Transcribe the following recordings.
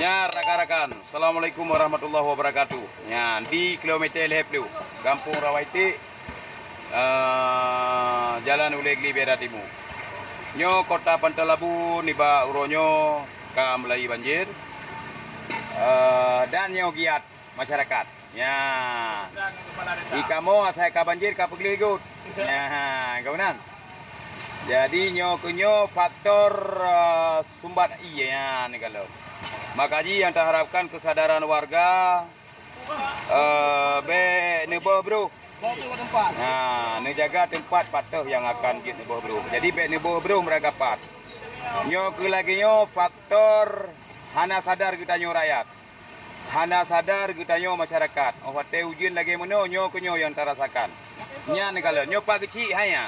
Ya, rakan-rakan, Assalamualaikum warahmatullahi wabarakatuh. Ya, di kilometer Lehplu, Kampung Rawaiti, Jalan Ulegli Beda Timur. Nyo kota Pantalabu niba uronyo ka mulai banjir. Dan nyo giat masyarakat. Ya. Di kamu saya ka banjir ka pegligut. Ya, kawanan. Jadi nyo kunyo faktor sumbat iya ni kalau. Makanya yang terharapkan kesadaran warga nebo bro. Nah, jaga tempat patuh yang akan kita nebo bro. Jadi nebo bro mereka pat. Nyo ke lagi nyo faktor hana sadar kita nyo rakyat. Hana sadar kita nyo masyarakat. Oh te ujian lagi meno nyo kunyo yang terasakan. Nyan kalau nyo pak kecil hayan.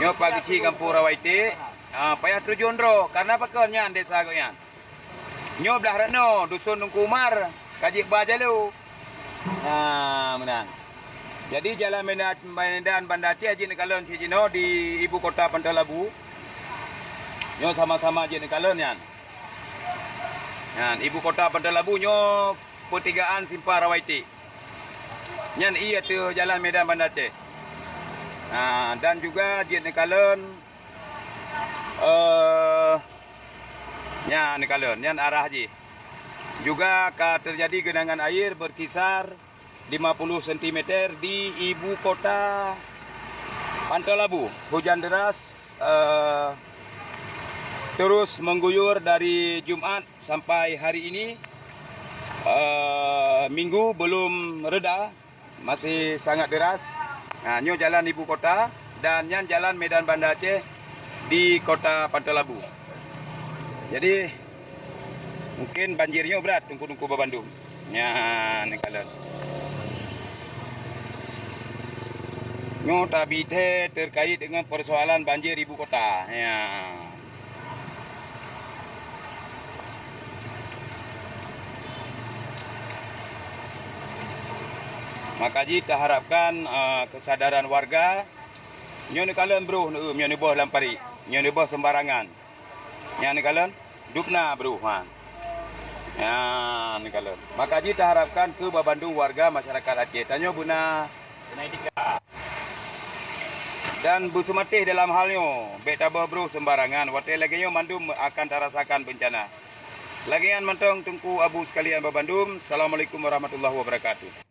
Nyo pak kecil Kampung Rawaiti. Payah terjun ro karena apa kau nyan desa kau nyan. Nyo belah rano dusun Nungkumar kajik bajalu. Menang. Jadi jalan Medan Banda Aceh Haji Nekalon Sijino di ibu kota Pantalabu. Nyo sama-sama Haji Nekalon yan. Ibu kota Pantalabu nyo pertigaan Simpang Rawaiti. Nyan iya tu jalan Medan Banda Aceh. Dan juga Haji Nekalon ya Nekalon, yang arah Haji. Juga terjadi genangan air berkisar 50 cm di ibu kota Pantalabu. Hujan deras terus mengguyur dari Jumat sampai hari ini. Minggu belum reda, masih sangat deras. Nyo jalan ibu kota dan yang jalan Medan Banda Aceh di kota Pantalabu. Jadi mungkin banjirnya berat tungku-tungku Bandung. Ya, ni kalau. Nyo tabite terkait dengan persoalan banjir ibu kota. Ya. Makanya kita harapkan kesadaran warga. Nyo ni kalian bro, nyo ni boh lampari, nyo ni boh sembarangan. Ya ni kalian, dupna bro, ya ni kalian. Makanya kita harapkan ke Bandung warga masyarakat Aceh. Tanyo buna etika. Dan busumatih dalam halnya, beta bro sembarangan. Wate lagi nyo mandum akan terasakan bencana. Lagian mentong tungku abu sekalian Bandung. Assalamualaikum warahmatullahi wabarakatuh.